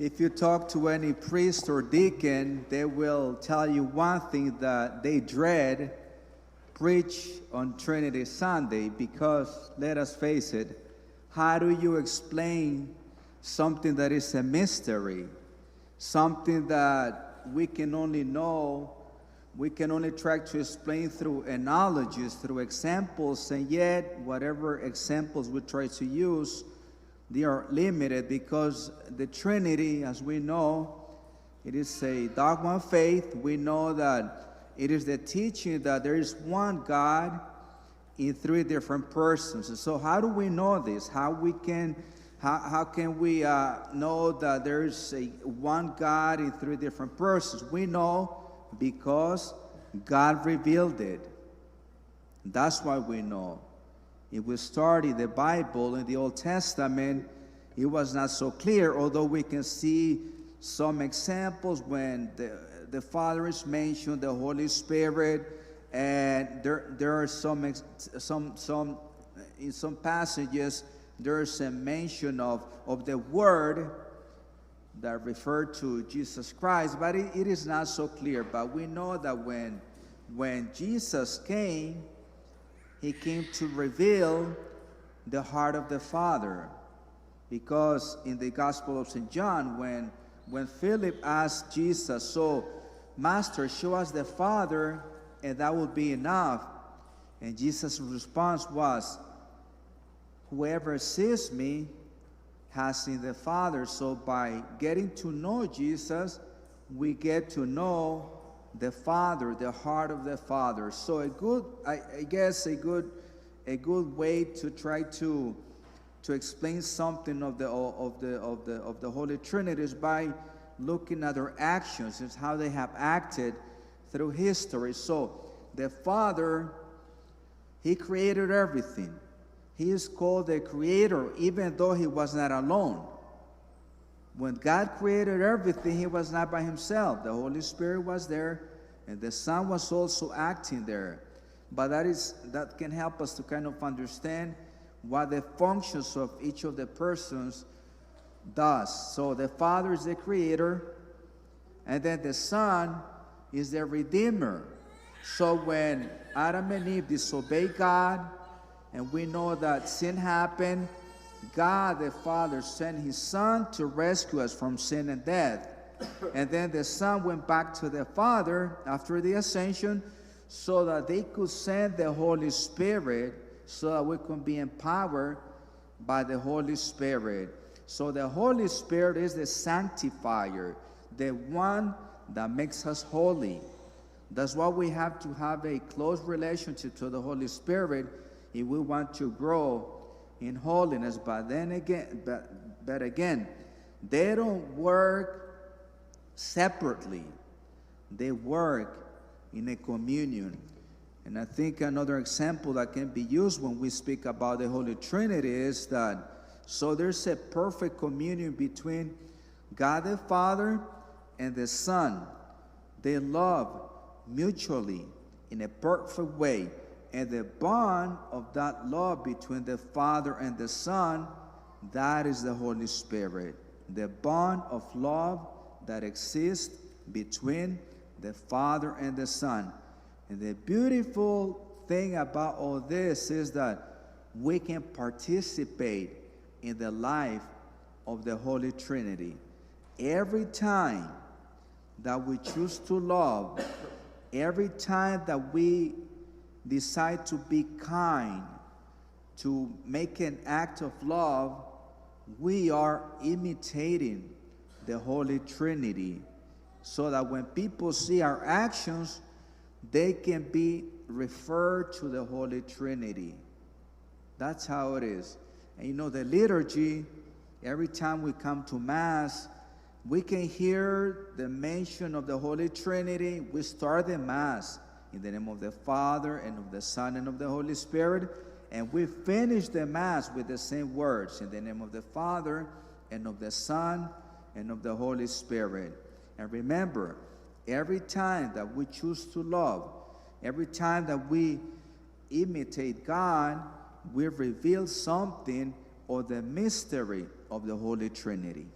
If you talk to any priest or deacon, they will tell you one thing that they dread preach on Trinity Sunday, because, let us face it, how do you explain something that is a mystery, something that we can only know, we can only try to explain through analogies, through examples, and yet whatever examples we try to use, they are limited, because the Trinity, as we know, it is a dogma of faith. We know that it is the teaching that there is one God in three different persons. And so how do we know this? How can we know that there is one God in three different persons? We know because God revealed it. That's why we know. If we study the Bible in the Old Testament, it was not so clear, although we can see some examples when the Father is mentioned, the Holy Spirit, and there are some in some passages there's a mention of the Word that refer to Jesus Christ, but it is not so clear. But we know that when Jesus came, he came to reveal the heart of the Father. Because in the Gospel of St. John, when Philip asked Jesus, "So, Master, show us the Father, and that will be enough." And Jesus' response was, "Whoever sees me has seen the Father." So by getting to know Jesus, we get to know the Father, the heart of the Father. So a good way to try to explain something of the Holy Trinity is by looking at their actions, is how they have acted through history. So the Father, he created everything. He is called the Creator, even though he was not alone. When God created everything, he was not by himself. The Holy Spirit was there, and the Son was also acting there. But that can help us to kind of understand what the functions of each of the persons does. So the Father is the Creator, and then the Son is the Redeemer. So when Adam and Eve disobeyed God, and we know that sin happened, God the Father sent his Son to rescue us from sin and death. And then the Son went back to the Father after the ascension so that they could send the Holy Spirit, so that we can be empowered by the Holy Spirit. So the Holy Spirit is the sanctifier, the one that makes us holy. That's why we have to have a close relationship to the Holy Spirit if we want to grow in holiness. But then again, but again, they don't work separately. They work in a communion. And I think another example that can be used when we speak about the Holy Trinity is that, so there's a perfect communion between God the Father and the Son. They love mutually in a perfect way. And the bond of that love between the Father and the Son, that is the Holy Spirit. The bond of love that exists between the Father and the Son. And the beautiful thing about all this is that we can participate in the life of the Holy Trinity. Every time that we choose to love, every time that we decide to be kind, to make an act of love, we are imitating the Holy Trinity, so that when people see our actions, they can be referred to the Holy Trinity. That's how it is. And you know, the liturgy, every time we come to Mass, we can hear the mention of the Holy Trinity. We start the Mass in the name of the Father, and of the Son, and of the Holy Spirit. And we finish the Mass with the same words, in the name of the Father, and of the Son, and of the Holy Spirit. And remember, every time that we choose to love, every time that we imitate God, we reveal something of the mystery of the Holy Trinity.